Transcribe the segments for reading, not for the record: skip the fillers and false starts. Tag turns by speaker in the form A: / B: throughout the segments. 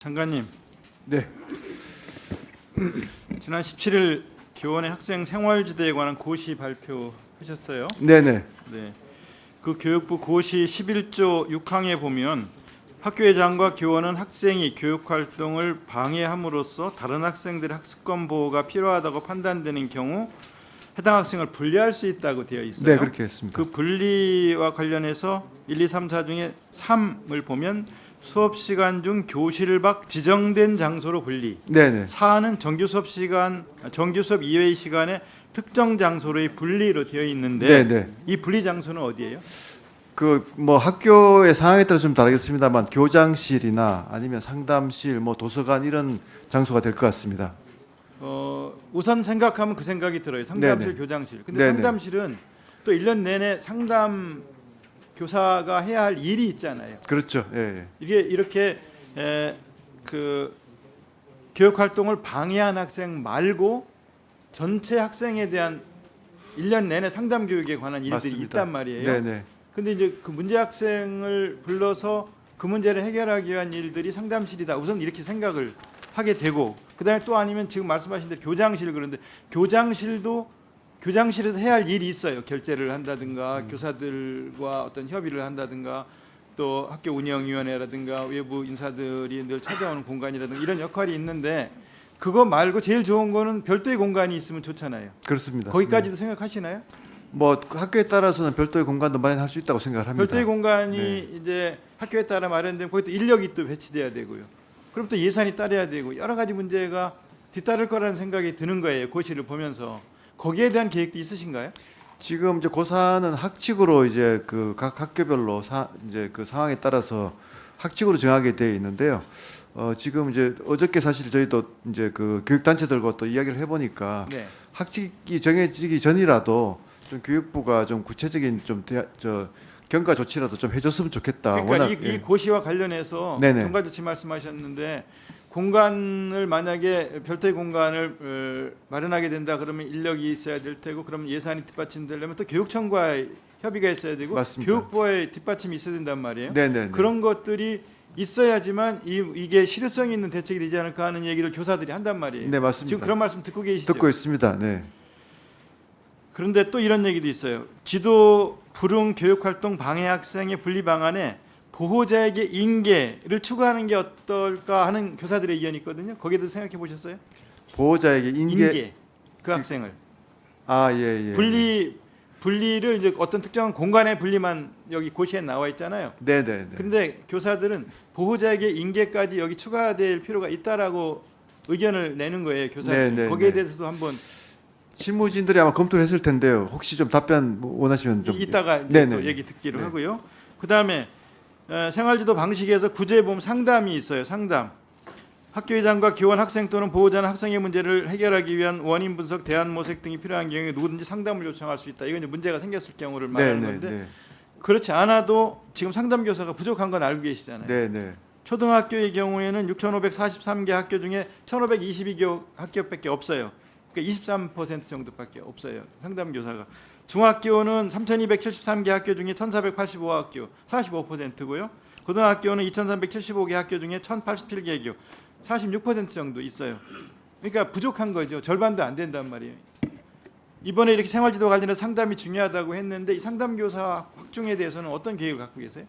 A: 장관님,
B: 네,
A: 지난 17일 교원의 학생 생활지도에 관한 고시 발표하셨어요.
B: 네네.
A: 네, 그 교육부 고시 11조 6항에 보면 학교회장과 교원은 학생이 교육활동을 방해함으로써 다른 학생들의 학습권 보호가 필요하다고 판단되는 경우 해당 학생을 분리할 수 있다고 되어 있어요.
B: 네, 그렇게 했습니다.
A: 그 분리와 관련해서 1, 2, 3, 4 중에 3을 보면 수업 시간 중 교실 밖 지정된 장소로 분리.
B: 네네.
A: 4는 정규 수업 이외의 시간에 특정 장소로의 분리로 되어 있는데
B: 네네.
A: 이 분리 장소는 어디예요?
B: 그 뭐 학교의 상황에 따라 좀 다르겠습니다만 교장실이나 아니면 상담실, 뭐 도서관 이런 장소가 될 것 같습니다.
A: 우선 생각하면 그 생각이 들어요. 상담실,
B: 네네.
A: 교장실. 근데
B: 네네.
A: 상담실은 또 1년 내내 상담 교사가 해야 할 일이 있잖아요.
B: 그렇죠. 예. 예.
A: 이게 이렇게 그 교육 활동을 방해한 학생 말고 전체 학생에 대한 1년 내내 상담 교육에 관한 일들이
B: 맞습니다.
A: 있단 말이에요.
B: 네네.
A: 근데 이제 그 문제 학생을 불러서 그 문제를 해결하기 위한 일들이 상담실이다. 우선 이렇게 생각을 하게 되고 그다음에 또 아니면 지금 말씀하신 대로 교장실 그런데 교장실에서 해야 할 일이 있어요. 결제를 한다든가 교사들과 어떤 협의를 한다든가 또 학교 운영위원회라든가 외부 인사들이 늘 찾아오는 공간이라든가 이런 역할이 있는데 그거 말고 제일 좋은 거는 별도의 공간이 있으면 좋잖아요.
B: 그렇습니다.
A: 거기까지도 생각하시나요?
B: 뭐 학교에 따라서는 별도의 공간도 마련할 수 있다고 생각을 합니다.
A: 별도의 공간이
B: 네.
A: 이제 학교에 따라 마련되면 거기 또 인력이 또 배치돼야 되고요. 그럼 또 예산이 따라야 되고 여러 가지 문제가 뒤따를 거라는 생각이 드는 거예요. 고시를 보면서 거기에 대한 계획도 있으신가요?
B: 지금 이제 고사는 학칙으로 이제 그 각 학교별로 이제 그 상황에 따라서 학칙으로 정하게 되어 있는데요. 지금 이제 어저께 사실 저희도 이제 그 교육단체들과 또 이야기를 해보니까
A: 네.
B: 학칙이 정해지기 전이라도 좀 교육부가 좀 구체적인 경과 조치라도 좀 해줬으면 좋겠다.
A: 그러니까
B: 워낙,
A: 이
B: 예.
A: 고시와 관련해서
B: 네네.
A: 경과 조치 말씀하셨는데 공간을 만약에 별도의 공간을 마련하게 된다 그러면 인력이 있어야 될 테고 그러면 예산이 뒷받침되려면 또 교육청과의 협의가 있어야 되고
B: 맞습니다.
A: 교육부의 뒷받침이 있어야 된단 말이에요.
B: 네네.
A: 그런 것들이 있어야지만 이게 실효성이 있는 대책이 되지 않을까 하는 얘기를 교사들이 한단 말이에요.
B: 네, 맞습니다.
A: 지금 그런 말씀 듣고 계시죠?
B: 듣고 있습니다. 네.
A: 그런데 또 이런 얘기도 있어요. 지도 불응 교육활동 방해 학생의 분리 방안에 보호자에게 인계를 추구하는 게 어떨까 하는 교사들의 의견이 있거든요. 거기에 대해서 생각해 보셨어요?
B: 보호자에게 인계.
A: 그 학생을
B: 아, 예, 예.
A: 분리를 이제 어떤 특정한 공간의 분리만 여기 고시에 나와 있잖아요.
B: 네네.
A: 그런데 교사들은 보호자에게 인계까지 여기 추가될 필요가 있다라고 의견을 내는 거예요. 교사들.
B: 네, 네,
A: 거기에
B: 네.
A: 대해서도 한번
B: 실무진들이 아마 검토를 했을 텐데요. 혹시 좀 답변 원하시면 좀
A: 이따가 이제
B: 네네.
A: 또 얘기 듣기로
B: 네.
A: 하고요. 그다음에 생활지도 방식에서 구제에 보면 상담이 있어요. 상담. 학교회장과 교원, 학생 또는 보호자는 학생의 문제를 해결하기 위한 원인 분석, 대안 모색 등이 필요한 경우에 누구든지 상담을 요청할 수 있다. 이건 이제 문제가 생겼을 경우를 말하는
B: 네네.
A: 건데
B: 네.
A: 그렇지 않아도 지금 상담 교사가 부족한 건 알고 계시잖아요.
B: 네네.
A: 초등학교의 경우에는 6,543개 학교 중에 1,522개 학교밖에 없어요. 그러니까 23% 정도밖에 없어요. 상담 교사가. 중학교는 3,273개 학교 중에 1,485학교, 45%고요. 고등학교는 2,375개 학교 중에 1,087개 학교, 46% 정도 있어요. 그러니까 부족한 거죠. 절반도 안 된단 말이에요. 이번에 이렇게 생활지도 관련해서 상담이 중요하다고 했는데 이 상담 교사 확충에 대해서는 어떤 계획을 갖고 계세요?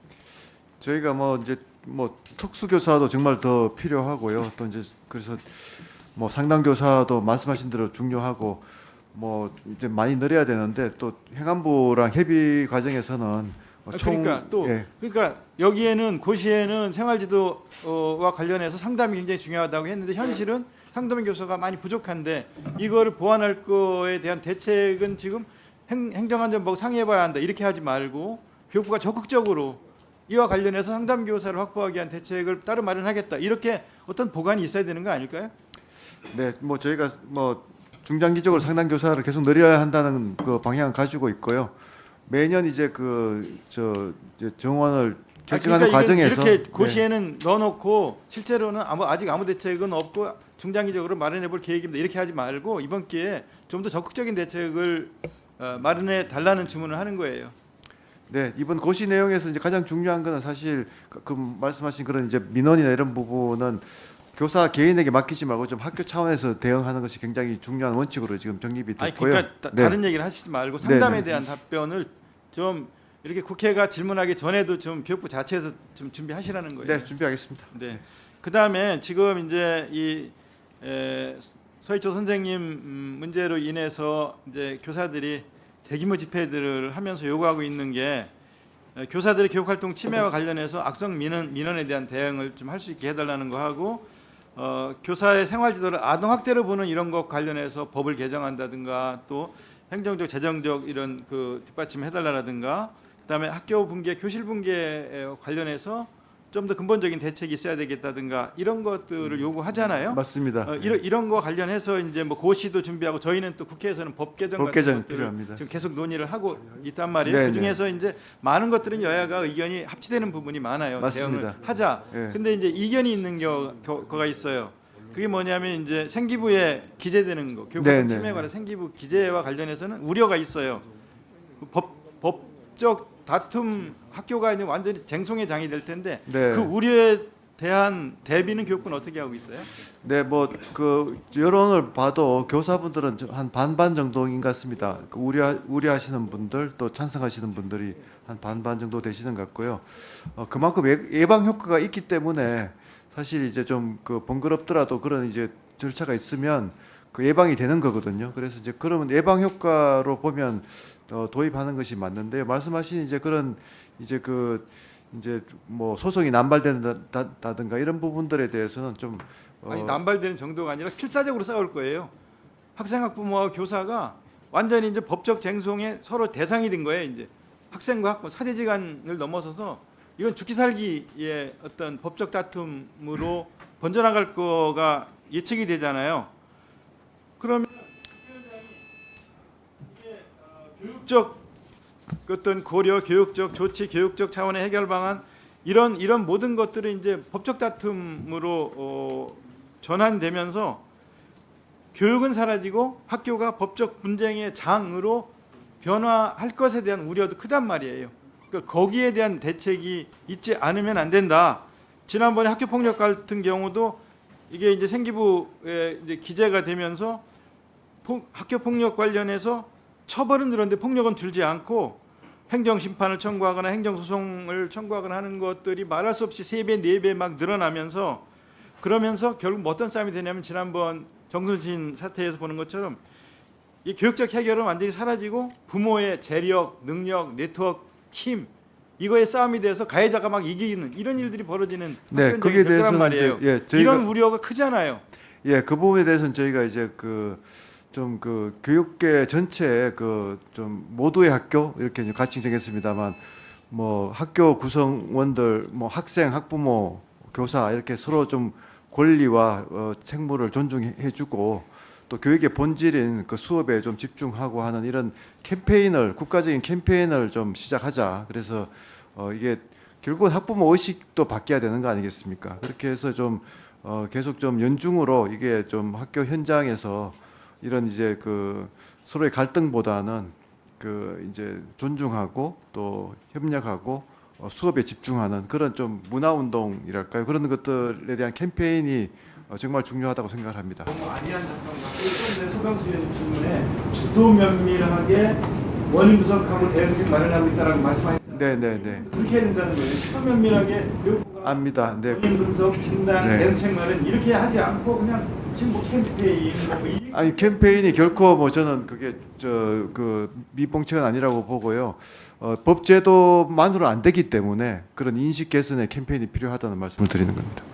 B: 저희가 뭐 이제 뭐 특수 교사도 정말 더 필요하고요. 또 이제 그래서 뭐 상담 교사도 말씀하신 대로 중요하고 뭐 이제 많이 늘려야 되는데 또 행안부랑 협의 과정에서는
A: 그러니까 또
B: 예.
A: 그러니까 여기에는 고시에는 생활지도와 관련해서 상담이 굉장히 중요하다고 했는데 현실은 상담 교사가 많이 부족한데 이거를 보완할 거에 대한 대책은 지금 행정안전부하고 상의해봐야 한다 이렇게 하지 말고 교육부가 적극적으로 이와 관련해서 상담 교사를 확보하기 위한 대책을 따로 마련하겠다 이렇게 어떤 보관이 있어야 되는 거 아닐까요?
B: 네, 뭐 저희가 뭐 중장기적으로 상담 교사를 계속 늘려야 한다는 그 방향을 가지고 있고요. 매년 이제 이제 정원을 결정하는
A: 그러니까
B: 과정에서
A: 이렇게 고시에는 넣어놓고 실제로는 아직 아무 대책은 없고 중장기적으로 마련해볼 계획입니다. 이렇게 하지 말고 이번 기회에 좀 더 적극적인 대책을 마련해 달라는 주문을 하는 거예요.
B: 네, 이번 고시 내용에서 이제 가장 중요한 거는 사실 그 말씀하신 그런 이제 민원이나 이런 부분은 교사 개인에게 맡기지 말고 좀 학교 차원에서 대응하는 것이 굉장히 중요한 원칙으로 지금 정립이
A: 아니
B: 됐고요.
A: 그러니까
B: 네.
A: 다른 얘기를 하시지 말고 상담에
B: 네, 네.
A: 대한 답변을 좀 이렇게 국회가 질문하기 전에도 좀 교육부 자체에서 좀 준비하시라는 거예요.
B: 네, 준비하겠습니다.
A: 네. 그다음에 지금 이제 이 서희초 선생님 문제로 인해서 이제 교사들이 대규모 집회들을 하면서 요구하고 있는 게 교사들의 교육활동 침해와 관련해서 악성 민원에 대한 대응을 좀 할 수 있게 해달라는 거 하고 교사의 생활지도를 아동학대로 보는 이런 것 관련해서 법을 개정한다든가 또 행정적 재정적 이런 그 뒷받침 해달라든가 그다음에 학교 붕괴 교실 붕괴에 관련해서 좀 더 근본적인 대책이 있어야 되겠다든가 이런 것들을 요구하잖아요.
B: 맞습니다.
A: 이런 거 관련해서 이제 뭐 고시도 준비하고 저희는 또 국회에서는 법 개정
B: 법
A: 같은
B: 개정
A: 것들을
B: 필요합니다.
A: 지금 계속 논의를 하고 있단 말이에요.
B: 네,
A: 그 중에서 이제 많은 것들은 여야가 의견이 합치되는 부분이 많아요.
B: 맞습니다.
A: 대응을 하자.
B: 네.
A: 근데 이제 이견이 있는 거가 있어요. 그게 뭐냐면 이제 생기부에 기재되는 거, 교육활동
B: 네, 네,
A: 침해에 관한 생기부 기재와 관련해서는 우려가 있어요. 법적 다툼 학교가 이제 완전히 쟁송의 장이 될 텐데
B: 네.
A: 그 우려에 대한 대비는 교육부는 어떻게 하고 있어요?
B: 네, 뭐 그 여론을 봐도 교사분들은 한 반반 정도인 것 같습니다. 그 우려하시는 분들 또 찬성하시는 분들이 한 반반 정도 되시는 것 같고요. 그만큼 예방 효과가 있기 때문에 사실 이제 좀 그 번거롭더라도 그런 이제 절차가 있으면 그 예방이 되는 거거든요. 그래서 이제 그러면 예방 효과로 보면 도입하는 것이 맞는데 말씀하신 이제 그런 이제 그 이제 뭐 소송이 남발된다든가 이런 부분들에 대해서는 좀
A: 아니 남발되는 정도가 아니라 필사적으로 싸울 거예요. 학생 학부모와 교사가 완전히 이제 법적 쟁송에 서로 대상이 된 거예요. 이제 학생과 학부모 사제지간을 넘어서서 이건 죽기 살기의 어떤 법적 다툼으로 번져나갈 거가 예측이 되잖아요. 그러면 교육적 어떤 고려, 교육적 조치, 교육적 차원의 해결 방안 이런 모든 것들은 이제 법적 다툼으로 전환되면서 교육은 사라지고 학교가 법적 분쟁의 장으로 변화할 것에 대한 우려도 크단 말이에요. 그러니까 거기에 대한 대책이 있지 않으면 안 된다. 지난번에 학교 폭력 같은 경우도 이게 이제 생기부에 이제 기재가 되면서 학교 폭력 관련해서 처벌은 늘었는데 폭력은 줄지 않고 행정 심판을 청구하거나 행정 소송을 청구하거나 하는 것들이 말할 수 없이 3배, 4배 막 늘어나면서 그러면서 결국 뭐 어떤 싸움이 되냐면 지난번 정순신 사태에서 보는 것처럼 이 교육적 해결은 완전히 사라지고 부모의 재력, 능력, 네트워크, 힘 이거에 싸움이 돼서 가해자가 막 이기는 이런 일들이 벌어지는
B: 네, 거기에
A: 학교적인
B: 대해서는
A: 말이에요.
B: 이제, 예, 저희가
A: 이런 우려가 크잖아요.
B: 예, 그 부분에 대해서는 저희가 이제 좀 교육계 전체 좀 모두의 학교 이렇게 이제 같이 정했습니다만 뭐 학교 구성원들 뭐 학생, 학부모, 교사 이렇게 서로 좀 권리와 책무를 존중해주고 또 교육의 본질인 그 수업에 좀 집중하고 하는 이런 캠페인을 국가적인 캠페인을 좀 시작하자. 그래서 이게 결국은 학부모 의식도 바뀌어야 되는 거 아니겠습니까? 그렇게 해서 좀 계속 좀 연중으로 이게 좀 학교 현장에서 이런 이제 그 서로의 갈등보다는 그 이제 존중하고 또 협력하고 수업에 집중하는 그런 좀 문화 운동이랄까요? 그런 것들에 대한 캠페인이 정말 중요하다고 생각을 합니다.
A: 너무 아니한 작성과 소강수 의원님 질문에 주도 면밀하게 원인 분석하고 대응책 마련하고 있다라고 말씀하셨잖아요.
B: 네.
A: 그렇게 해야 된다는 거예요. 주도 면밀하게 교육부가
B: 압니다. 네.
A: 원인 분석, 진단,
B: 네.
A: 대응책 마련 이렇게 하지 않고 그냥 지금 뭐 캠페인
B: 아니 캠페인이 결코 뭐 저는 그게 그 미봉책은 아니라고 보고요. 법 제도만으로 안 되기 때문에 그런 인식 개선의 캠페인이 필요하다는 말씀을 드리는 겁니다.